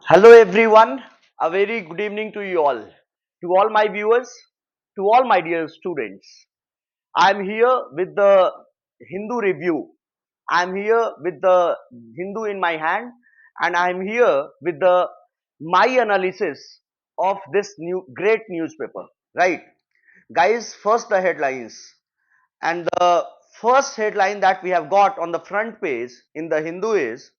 Hello everyone, a very good evening to you all, to all my viewers, to all my dear students. I am here with the Hindu review. I am here with the Hindu in my hand, and I am here with the my analysis of this new great newspaper. Right, guys. First the headlines, and the first headline that we have got on the front page in the Hindu is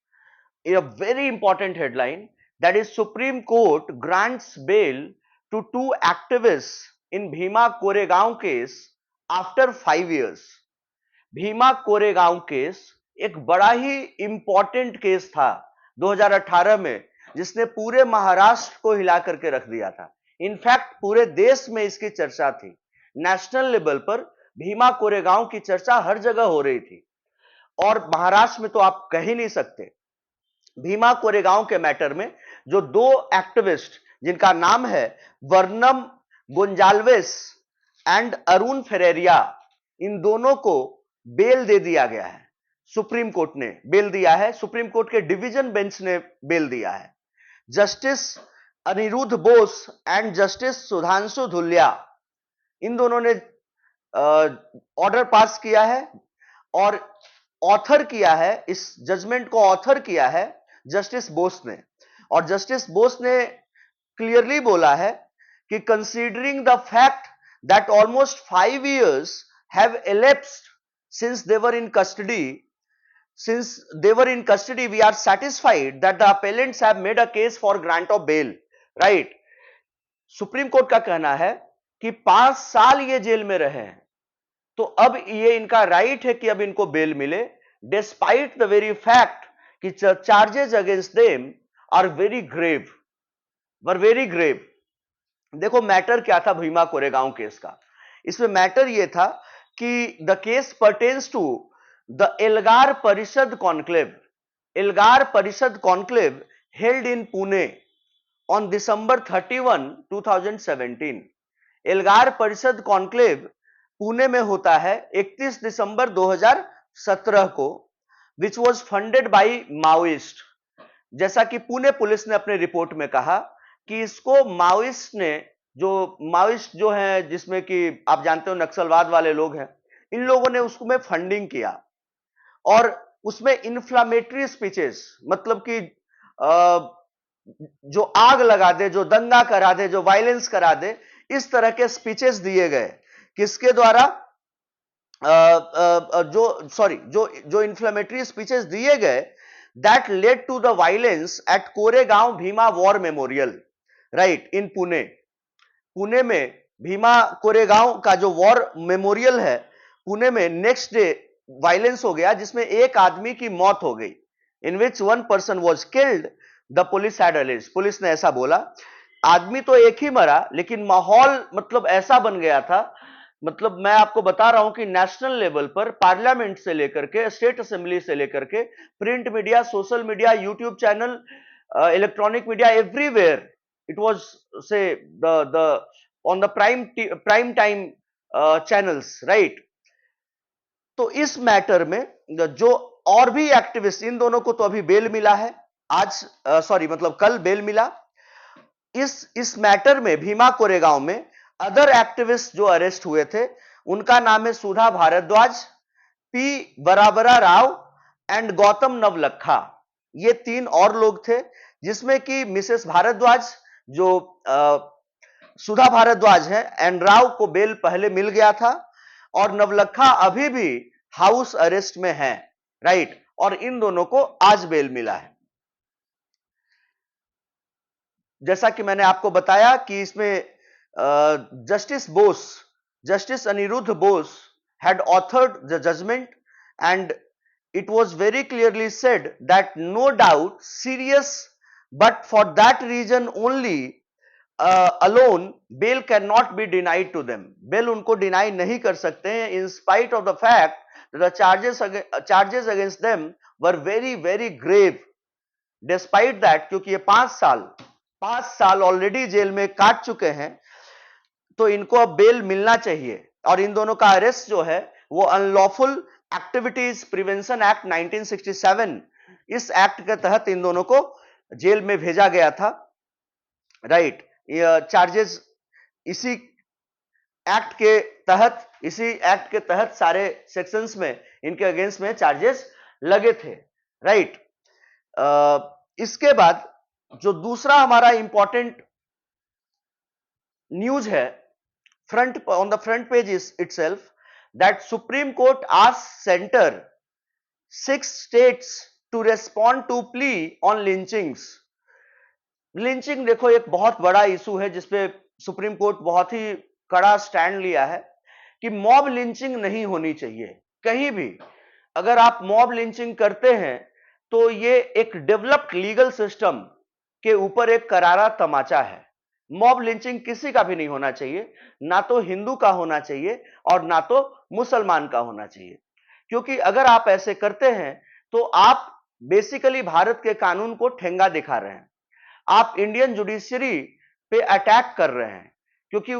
a very important headline, that is Supreme Court grants bail to two activists in Bhima Koregaon case after 5 years. Bhima Koregaon case एक बड़ा ही important case था 2018 में, जिसने पूरे महाराष्ट्र को हिला करके रख दिया था। इनफैक्ट पूरे देश में इसकी चर्चा थी। नेशनल लेवल पर भीमा कोरेगांव की चर्चा हर जगह हो रही थी, और महाराष्ट्र में तो आप कह ही नहीं सकते। भीमा कोरेगांव के मैटर में जो दो एक्टिविस्ट जिनका नाम है वर्नम गोंजाल्वेस एंड अरुण फेरेरिया, इन दोनों को बेल दे दिया गया है। सुप्रीम कोर्ट ने बेल दिया है, सुप्रीम कोर्ट के डिवीजन बेंच ने बेल दिया है। Justice Anirudh Bose and justice Sudhanshu Dhulia, इन दोनों ने ऑर्डर पास किया है और ऑथर किया है, इस जजमेंट को ऑथर किया है जस्टिस बोस ने। और जस्टिस बोस ने क्लियरली बोला है कि considering the fact that almost 5 years have elapsed since they were in custody, we are satisfied that the appellants have made a case for grant of bail. right, supreme court का कहना है कि 5 साल ये jail में रहे हैं, तो अब ये इनका राइट है कि अब इनको बेल मिले, डिस्पाइट द वेरी फैक्ट कि charges against them are very grave. देखो मैटर क्या था भीमा कोरेगांव केस का। इसमें मैटर ये था कि the case pertains to the Elgar Parishad conclave held in Pune on December 31, 2017। Elgar Parishad conclave Pune में होता है 31 दिसंबर 2017 को, which was funded by Maoist. जैसा कि पुणे पुलिस ने अपने रिपोर्ट में कहा कि इसको माओइस्ट जो है, जिसमें कि आप जानते हो नक्सलवाद वाले लोग हैं, इन लोगों ने उसमें फंडिंग किया और उसमें इन्फ्लामेटरी स्पीचेस, मतलब कि जो आग लगा दे, जो दंगा करा दे, जो वायलेंस करा दे, इस तरह के स्पीचेस दिए गए। किसके द्वारा? जो इन्फ्लेमेटरी स्पीचेस दिए गए, that led to the violence at Koregaon Bhima war memorial, right, in Pune में भीमा कोरेगांव का जो वॉर मेमोरियल है पुणे में, नेक्स्ट डे वायलेंस हो गया जिसमें एक आदमी की मौत हो गई, इन विच 1 person was killed, the police had alleged। Police ने ऐसा बोला। आदमी तो एक ही मरा, लेकिन माहौल मतलब ऐसा बन गया था, मतलब मैं आपको बता रहा हूं कि नेशनल लेवल पर पार्लियामेंट से लेकर के स्टेट असेंबली से लेकर के print media, social media, YouTube channel, electronic media, everywhere it was say the on the prime time channels, right. तो इस मैटर में जो और भी एक्टिविस्ट, इन दोनों को तो अभी बेल मिला है, आज मतलब कल बेल मिला। इस मैटर में भीमा कोरेगांव में अदर एक्टिविस्ट जो अरेस्ट हुए थे, उनका नाम है सुधा भारद्वाज, पी बराबरा राव एंड गौतम नवलखा। ये 3 और लोग थे, जिसमें कि मिसेस भारद्वाज जो सुधा भारद्वाज है एंड राव को बेल पहले मिल गया था, और नवलखा अभी भी हाउस अरेस्ट में है, राइट, और इन दोनों को आज बेल मिला है। जैसा कि मैंने आपको बताया कि इसमें justice Anirudh Bose had authored the judgment, and it was very clearly said that no doubt serious, but for that reason only alone bail cannot be denied to them। bail उनको डिनाई नहीं कर सकते हैं, in spite of the fact that the charges against them were very grave। Despite that, क्योंकि ये 5 साल already jail में काट चुके हैं, तो इनको अब बेल मिलना चाहिए। और इन दोनों का अरेस्ट जो है वो अनलॉफुल एक्टिविटीज प्रिवेंशन एक्ट 1967, इस एक्ट के तहत इन दोनों को जेल में भेजा गया था, राइट। चार्जेस इसी एक्ट के तहत सारे सेक्शंस में इनके अगेंस्ट में चार्जेस लगे थे, राइट। इसके बाद जो दूसरा हमारा इंपॉर्टेंट न्यूज है, on the front page itself, that Supreme Court asks center 6 states to respond to plea on lynchings. Lynching देखो एक बहुत बड़ा इशू है जिसपे सुप्रीम कोर्ट बहुत ही कड़ा स्टैंड लिया है कि मॉब लिंचिंग नहीं होनी चाहिए कहीं भी। अगर आप मॉब लिंचिंग करते हैं तो ये एक डेवलप्ड लीगल सिस्टम के ऊपर एक करारा तमाचा है। मॉब लिंचिंग किसी का भी नहीं होना चाहिए, ना तो हिंदू का होना चाहिए और ना तो मुसलमान का होना चाहिए, क्योंकि अगर आप ऐसे करते हैं तो आप बेसिकली भारत के कानून को ठेंगा दिखा रहे हैं, आप इंडियन जुडिशरी पे अटैक कर रहे हैं। क्योंकि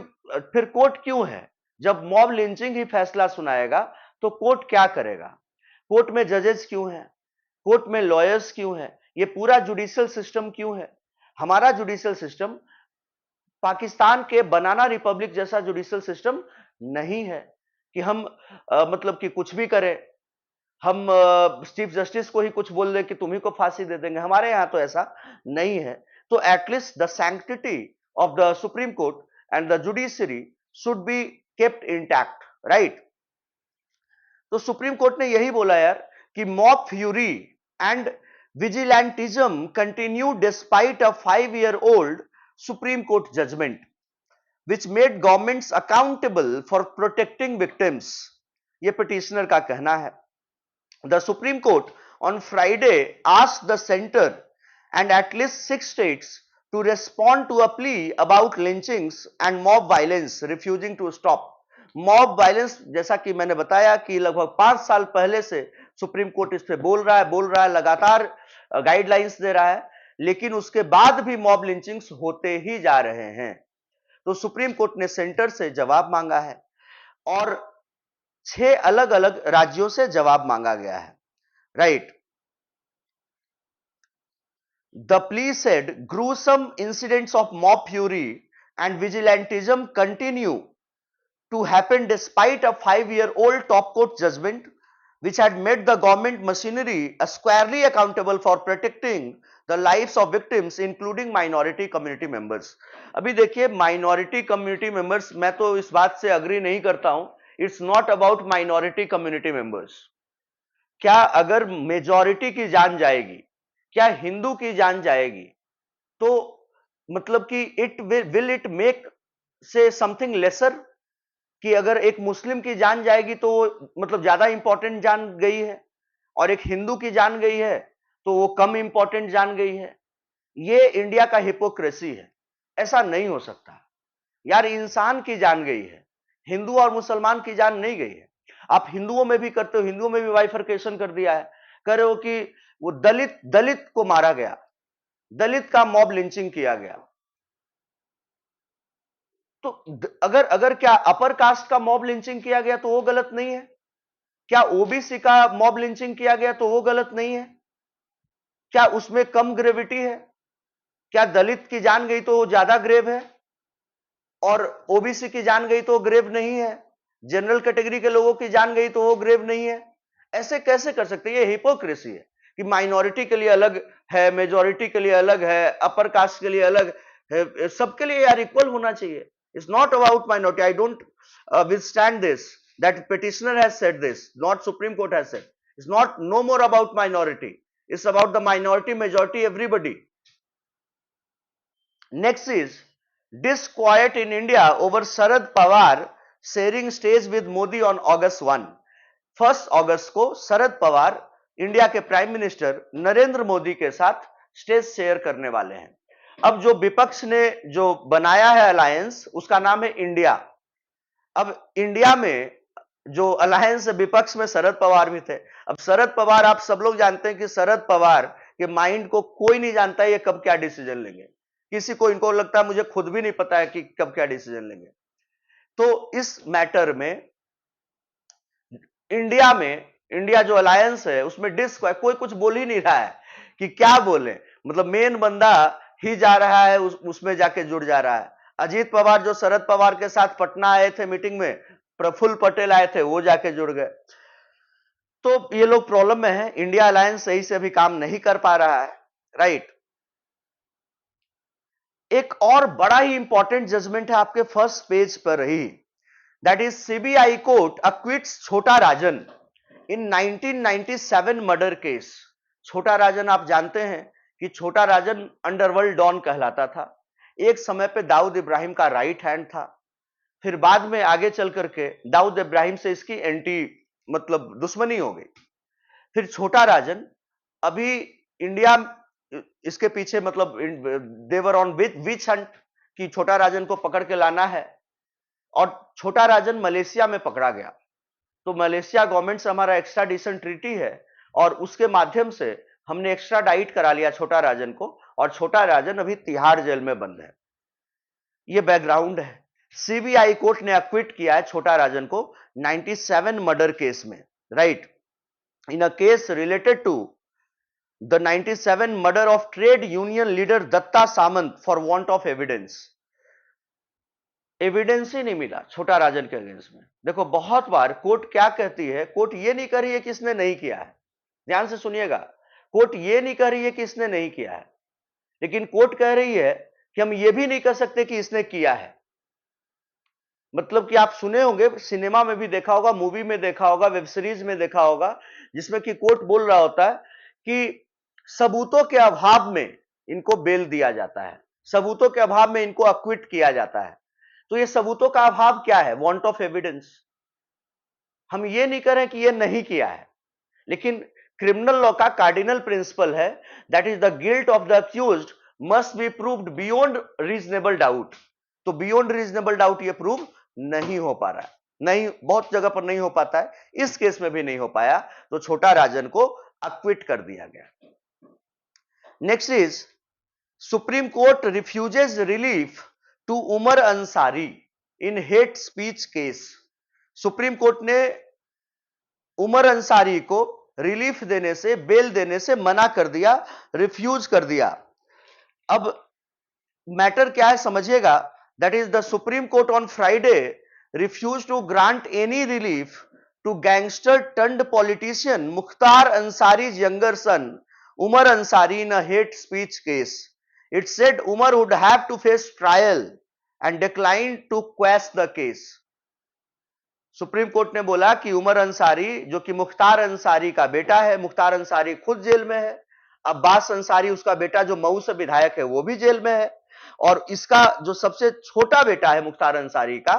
फिर कोर्ट क्यों है? जब मॉब लिंचिंग ही फैसला सुनाएगा तो कोर्ट क्या करेगा? कोर्ट में जजेस क्यों हैं? कोर्ट में लॉयर्स क्यों हैं? ये पूरा जुडिशियल सिस्टम क्यों है? हमारा जुडिशियल सिस्टम पाकिस्तान के बनाना रिपब्लिक जैसा जुडिशियल सिस्टम नहीं है कि हम मतलब कि कुछ भी करें, हम चीफ जस्टिस को ही कुछ बोल दे कि तुम्ही को फांसी दे देंगे। हमारे यहां तो ऐसा नहीं है। तो at least the sanctity of the Supreme Court and the judiciary should be kept intact, right. तो सुप्रीम कोर्ट ने यही बोला यार कि mob fury and vigilantism continue despite a 5-year-old Supreme Court judgement which made governments accountable for protecting victims. ये petitioner का कहना है। The Supreme Court on Friday asked the center and at least 6 states to respond to a plea about lynchings and mob violence, refusing to stop. Mob violence जैसा कि मैंने बताया कि लगभग 5 साल पहले से सुप्रीम कोर्ट इस पे बोल रहा है, लगातार गाइडलाइंस दे रहा है, लेकिन उसके बाद भी मॉब लिंचिंग्स होते ही जा रहे हैं। तो सुप्रीम कोर्ट ने सेंटर से जवाब मांगा है और 6 अलग अलग राज्यों से जवाब मांगा गया है, right. The plea said gruesome incidents of mob fury and vigilantism continue to happen despite a 5-year-old top court judgment which had made the government machinery squarely accountable for protecting the lives of victims including minority community members. अभी देखिए minority community members, मैं तो इस बात से agree नहीं करता हूं। It's not about minority community members. क्या अगर मेजॉरिटी की जान जाएगी, क्या हिंदू की जान जाएगी, तो मतलब कि will it make say something lesser? कि अगर एक मुस्लिम की जान जाएगी तो मतलब ज्यादा इंपॉर्टेंट जान गई है, और एक हिंदू की जान गई है तो वो कम इंपॉर्टेंट जान गई है। ये इंडिया का हिपोक्रेसी है। ऐसा नहीं हो सकता यार। इंसान की जान गई है, हिंदू और मुसलमान की जान नहीं गई है। आप हिंदुओं में भी करते हो, हिंदुओं में भी बाइफरकेशन कर दिया है, कह रहे हो कि वो दलित को मारा गया, दलित का मॉब लिंचिंग किया गया। तो अगर अगर क्या अपर कास्ट का मॉब लिंचिंग किया गया तो वो गलत नहीं है? क्या ओबीसी का मॉब लिंचिंग किया गया तो वो गलत नहीं है? क्या उसमें कम ग्रेविटी है? क्या दलित की जान गई तो वो ज्यादा ग्रेव है और ओबीसी की जान गई तो ग्रेव नहीं है? जनरल कैटेगरी के लोगों की जान गई तो वो ग्रेव नहीं है? ऐसे कैसे कर सकते हैं? ये हिपोक्रेसी है कि माइनॉरिटी के लिए अलग है, मेजॉरिटी के लिए अलग है, अपर कास्ट के लिए अलग है, सबके लिए यार इक्वल होना चाहिए। It's not about minority. I don't withstand this, that petitioner has said this, not Supreme Court has said. It's not no more about minority, it's about the minority, majority, everybody. Next is disquiet in India over Sharad Pawar sharing stage with Modi on August 1. 1 अगस्त को Sharad Pawar India के prime minister Narendra Modi के साथ stage share करने वाले हैं। अब जो विपक्ष ने जो बनाया है अलायंस, उसका नाम है इंडिया। अब इंडिया में जो अलायंस है, विपक्ष में शरद पवार भी थे। अब शरद पवार, आप सब लोग जानते हैं कि शरद पवार के माइंड को कोई नहीं जानता है ये कब क्या डिसीजन लेंगे। किसी को, इनको लगता है मुझे खुद भी नहीं पता है कि कब क्या डिसीजन लेंगे। तो इस मैटर में इंडिया जो अलायंस है उसमें कोई कुछ बोल ही नहीं रहा है कि क्या बोले। मतलब मेन बंदा ही जा रहा है, उसमें जाके जुड़ जा रहा है। अजीत पवार जो शरद पवार के साथ पटना आए थे मीटिंग में, प्रफुल्ल पटेल आए थे, वो जाके जुड़ गए। तो ये लोग प्रॉब्लम में है, इंडिया अलायंस सही से अभी काम नहीं कर पा रहा है, राइट। एक और बड़ा ही इंपॉर्टेंट जजमेंट है आपके फर्स्ट पेज पर ही, दैट इज सीबीआई कोर्ट अक्विट्स छोटा राजन इन 1997 मर्डर केस। छोटा राजन आप जानते हैं कि छोटा राजन अंडरवर्ल्ड डॉन कहलाता था, एक समय पे दाऊद इब्राहिम का राइट हैंड था। फिर बाद में आगे चल करके दाऊद इब्राहिम से इसकी एंटी मतलब दुश्मनी हो गई। फिर छोटा राजन अभी इंडिया इसके पीछे मतलब देवर ऑन विच हंट कि छोटा राजन को पकड़ के लाना है, और छोटा राजन मलेशिया में पकड़ा गया। तो मलेशिया गवर्नमेंट से हमारा एक्स्ट्राडिशन ट्रीटी है, और उसके माध्यम से हमने एक्स्ट्रा डाइट करा लिया छोटा राजन को, और छोटा राजन अभी तिहाड़ जेल में बंद है। ये बैकग्राउंड है। सीबीआई कोर्ट ने अक्विट किया है छोटा राजन को 97 मर्डर केस में, right, in a case related to the 97 murder of trade union leader Datta Samant for want of evidence. Evidence ही नहीं मिला छोटा राजन के अगेंस्ट में। देखो बहुत बार कोर्ट क्या कहती है, कोर्ट ये नहीं कह रही है कि इसने नहीं किया है, ध्यान से सुनिएगा, कोर्ट ये नहीं कह रही है कि इसने नहीं किया है, लेकिन कोर्ट कह रही है कि हम ये भी नहीं कह सकते कि इसने किया है। मतलब कि आप सुने होंगे, सिनेमा में भी देखा होगा, मूवी में देखा होगा, वेब सीरीज में देखा होगा, जिसमें कि कोर्ट बोल रहा होता है कि सबूतों के अभाव में इनको बेल दिया जाता है, सबूतों के अभाव में इनको अक्विट किया जाता है। तो ये सबूतों का अभाव क्या है? Want of evidence. हम ये नहीं कह रहे कि ये नहीं किया है, लेकिन क्रिमिनल लॉ का कार्डिनल प्रिंसिपल है, that is the guilt of the accused must be proved beyond reasonable doubt. तो बियॉन्ड रीजनेबल डाउट ये प्रूव नहीं हो पा रहा है, नहीं, बहुत जगह पर नहीं हो पाता है, इस केस में भी नहीं हो पाया, तो छोटा राजन को अक्विट कर दिया गया। Next is Supreme Court refuses relief to Umar Ansari in hate speech case. Supreme Court ने उमर अंसारी को रिलीफ देने से, बेल देने से मना कर दिया, रिफ्यूज कर दिया। अब मैटर क्या है समझिएगा, that is the Supreme Court on Friday refuse to grant any relief to gangster turned politician Mukhtar Ansari's younger son Umar Ansari in a hate speech case. It said Umar would have to face trial and declined to quash the case. Supreme Court ने बोला कि उमर अंसारी जो कि मुख्तार अंसारी का बेटा है, मुख्तार अंसारी खुद jail में है, अब्बास अंसारी उसका बेटा जो मऊ से विधायक है वो भी जेल में है, और इसका जो सबसे छोटा बेटा है मुख्तार अंसारी का,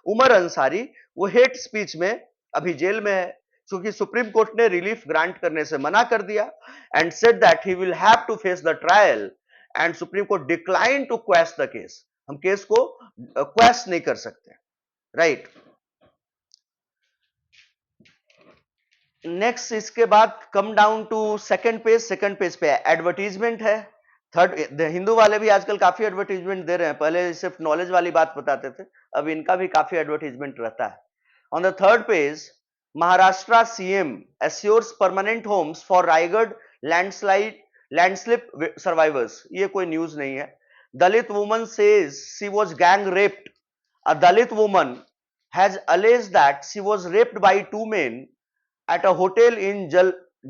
उमर अंसारी, वो हेट स्पीच में अभी जेल में है, क्योंकि सुप्रीम कोर्ट ने रिलीफ ग्रांट करने से मना कर दिया and said that he will have to face the trial and Supreme Court decline to quash the case. हम केस को क्वेश नहीं कर सकते, राइट। नेक्स्ट इसके बाद come down to second page. Second page पे एडवर्टीजमेंट है। थर्ड, हिंदू वाले भी आजकल काफी एडवर्टीजमेंट दे रहे हैं, पहले सिर्फ नॉलेज वाली बात बताते थे, अब इनका भी काफी एडवर्टीजमेंट रहता है। On the third page, Maharashtra CM assures permanent homes for Raigad landslip survivors. ये कोई न्यूज नहीं है। Dalit woman says she was gang raped. A Dalit woman has alleged that she was raped by two men at a hotel in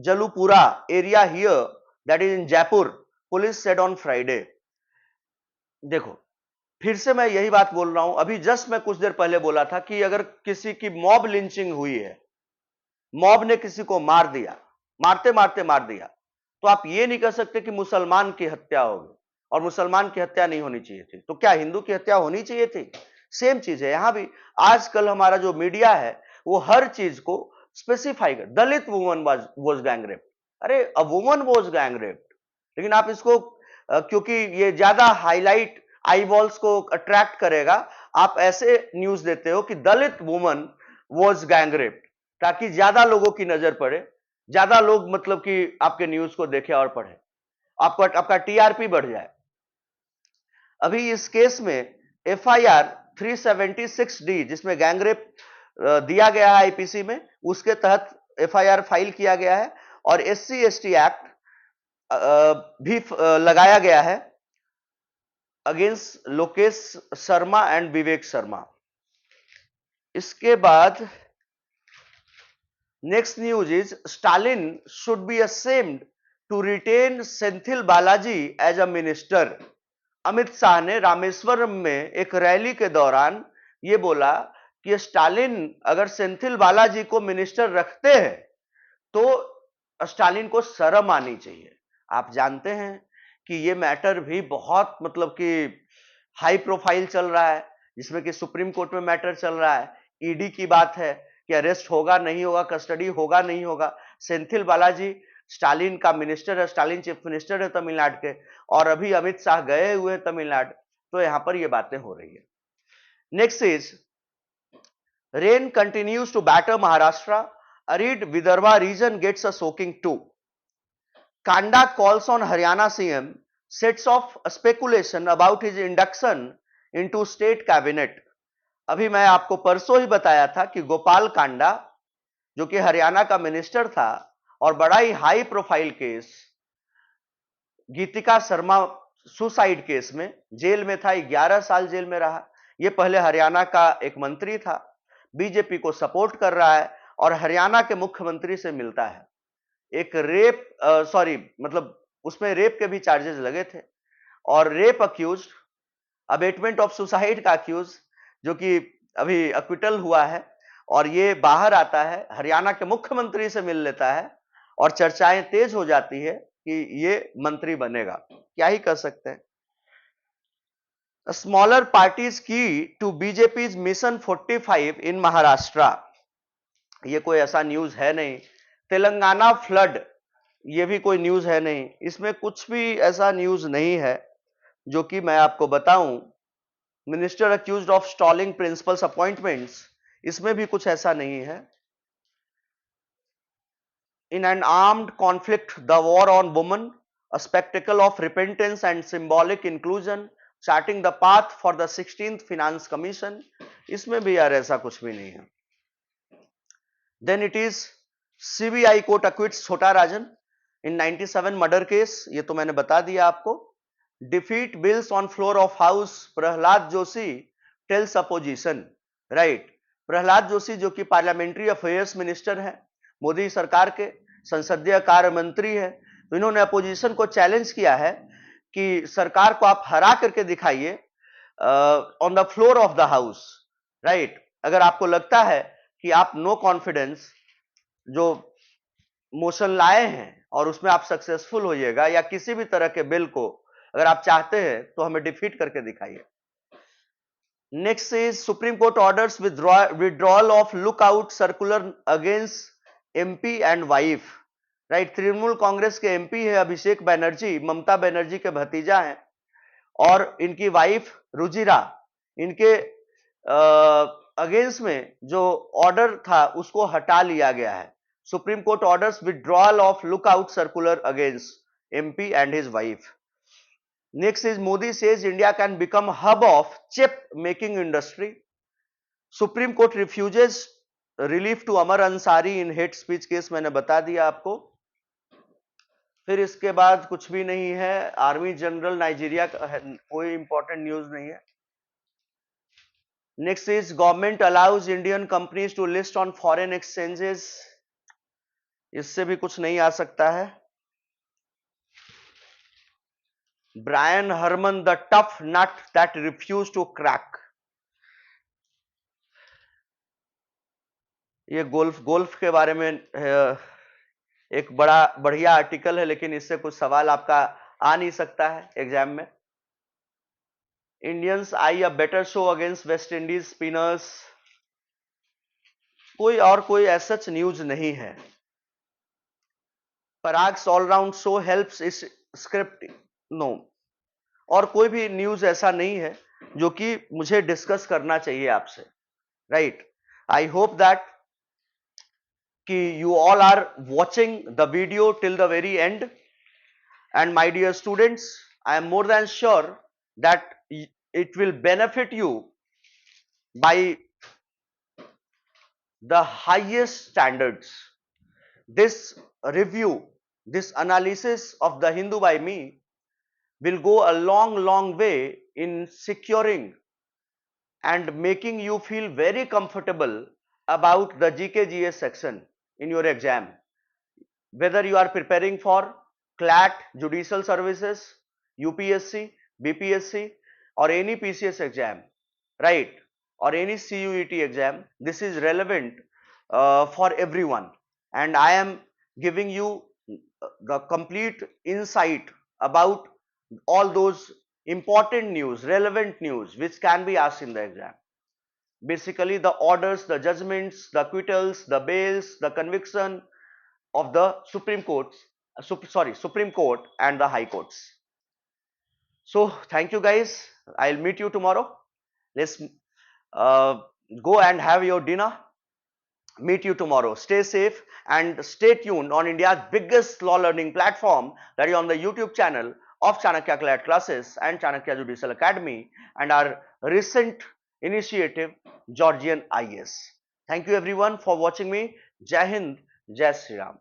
Jalupura area here, that is in Jaipur, police said on Friday. देखो फिर से मैं यही बात बोल रहा हूं, अभी जस्ट मैं कुछ देर पहले बोला था कि अगर किसी की मॉब लिंचिंग हुई है, मॉब ने किसी को मार दिया, मारते मारते मार दिया, तो आप ये नहीं कह सकते कि मुसलमान की हत्या होगी, और मुसलमान की हत्या नहीं होनी चाहिए थी। तो क्या हिंदू की हत्या होनी चाहिए थी? सेम चीज है यहां भी। आजकल हमारा जो मीडिया है वो हर चीज को स्पेसिफाई कर, दलित वुमन वाज गैंग रेप, अरे a woman was gang rape, लेकिन आप इसको क्योंकि ये ज्यादा हाईलाइट आई बॉल्स को अट्रैक्ट करेगा, आप ऐसे न्यूज देते हो कि दलित वुमन वाज गैंग रेप, ताकि ज्यादा लोगों की नजर पड़े, ज्यादा लोग मतलब कि आपके न्यूज को देखे और पढ़े, आपका टीआरपी बढ़ जाए। अभी इस केस में एफआईआर 376D जिसमें गैंगरेप दिया गया है आईपीसी में, उसके तहत एफआईआर फाइल किया गया है, और एससी एसटी एक्ट भी लगाया गया है अगेंस्ट लोकेश शर्मा एंड विवेक शर्मा। इसके बाद next news is Stalin should be assumed to retain Senthil Balaji as a minister. Amit Shah ने रामेश्वरम में एक रैली के दौरान यह बोला कि स्टालिन अगर सेंथिल बालाजी को मिनिस्टर रखते हैं तो स्टालिन को शर्म आनी चाहिए। आप जानते हैं कि यह मैटर भी बहुत मतलब कि हाई प्रोफाइल चल रहा है, जिसमें कि सुप्रीम कोर्ट में मैटर चल रहा है। ईडी की बात है कि अरेस्ट होगा नहीं होगा, कस्टडी होगा नहीं होगा। सेंथिल बालाजी स्टालिन का मिनिस्टर है, स्टालिन चीफ मिनिस्टर है तमिलनाडु के, और अभी अमित शाह गए हुए हैं तमिलनाडु, तो यहां पर ये बातें हो रही है। Next is rain continues to batter Maharashtra, arid Vidarbha region gets a soaking too. Kanda calls on Haryana CM, sets off speculation about his induction into state cabinet. अभी मैं आपको परसों ही बताया था कि गोपाल कांडा जो कि हरियाणा का मिनिस्टर था और बड़ा ही हाई प्रोफाइल केस, गीतिका शर्मा सुसाइड केस में जेल में था, 11 साल जेल में रहा। यह पहले हरियाणा का एक मंत्री था, बीजेपी को सपोर्ट कर रहा है और हरियाणा के मुख्यमंत्री से मिलता है। एक रेप मतलब उसमें रेप के भी चार्जेस लगे थे और rape accused, abetment of suicide का अक्यूज जो कि अभी अक्विटल हुआ है, और ये बाहर आता है, हरियाणा के मुख्यमंत्री से मिल लेता है और चर्चाएं तेज हो जाती है कि ये मंत्री बनेगा। क्या ही कर सकते हैं। स्मॉलर पार्टीज की टू बीजेपी मिशन 45 इन महाराष्ट्र, ये कोई ऐसा न्यूज है नहीं। तेलंगाना फ्लड, ये भी कोई न्यूज है नहीं। इसमें कुछ भी ऐसा न्यूज नहीं है जो कि मैं आपको बताऊं। Minister accused of stalling principles appointments, इसमें भी कुछ ऐसा नहीं है। In an armed conflict, the war on women, a spectacle of repentance and symbolic inclusion, charting the path for the 16th Finance Commission, इसमें भी यार ऐसा कुछ भी नहीं है। Then it is CBI court acquits Chhota Rajan in 97 murder case, ये तो मैंने बता दिया आपको। Defeat bills on floor of house, Prahlad Joshi tells opposition, right? Prahlad Joshi जो कि पार्लियामेंट्री अफेयर्स मिनिस्टर है मोदी सरकार के, संसदीय कार्य मंत्री है, तो इन्होंने अपोजिशन को चैलेंज किया है कि सरकार को आप हरा करके दिखाइए on the floor of the house, right? अगर आपको लगता है कि आप नो कॉन्फिडेंस जो मोशन लाए हैं और उसमें आप सक्सेसफुल होइएगा, या किसी भी तरह के बिल को अगर आप चाहते हैं तो हमें डिफीट करके दिखाइए। Next is Supreme court orders withdrawal of lookout circular against MP and wife, right? Trinamool Congress के एमपी है अभिषेक बनर्जी, ममता बनर्जी के भतीजा हैं, और इनकी वाइफ रुजिरा, इनके अगेंस्ट में जो ऑर्डर था उसको हटा लिया गया है। Supreme court orders withdrawal of lookout circular against MP and his wife. Next is Modi says India can become hub of chip making industry. Supreme Court refuses relief to Amar Ansari in hate speech case, मैंने बता दिया आपको। फिर इसके बाद कुछ भी नहीं है। आर्मी जनरल नाइजीरिया का कोई इंपॉर्टेंट न्यूज नहीं है। Next is government allows Indian companies to list on foreign exchanges, इससे भी कुछ नहीं आ सकता है। Brian Herman, the tough nut that refused to crack. ये गोल्फ के बारे में एक बढ़िया आर्टिकल है, लेकिन इससे कुछ सवाल आपका आ नहीं सकता है एग्जाम में। Indians I a better show against West Indies spinners, कोई ऐसा न्यूज नहीं है। पराग्स ऑलराउंड शो हेल्प्स इस स्क्रिप्ट, नो, और कोई भी न्यूज ऐसा नहीं है जो कि मुझे डिस्कस करना चाहिए आपसे, राइट? आई होप दैट कि you all are watching the video till the very end, and my dear students, I am more than sure that it will benefit you by the highest standards. This review this analysis of the Hindu by me will go a long way in securing and making you feel very comfortable about the GKGS section in your exam. Whether you are preparing for CLAT, Judicial Services, UPSC, BPSC or any PCS exam, right, or any CUET exam, this is relevant for everyone, and I am giving you the complete insight about all those important news, relevant news which can be asked in the exam. Basically the orders, the judgments, the acquittals, the bails, the conviction of the Supreme Courts, Supreme Court and the High Courts. So thank you guys. I'll meet you tomorrow. Let's uh, go and have your dinner. Meet you tomorrow. Stay safe and stay tuned on India's biggest law learning platform, that is on the YouTube channel of Chanakya CLAT classes and Chanakya Judicial Academy and our recent initiative Georgian IAS. Thank you everyone for watching me. Jai Hind, Jai Sri Ram.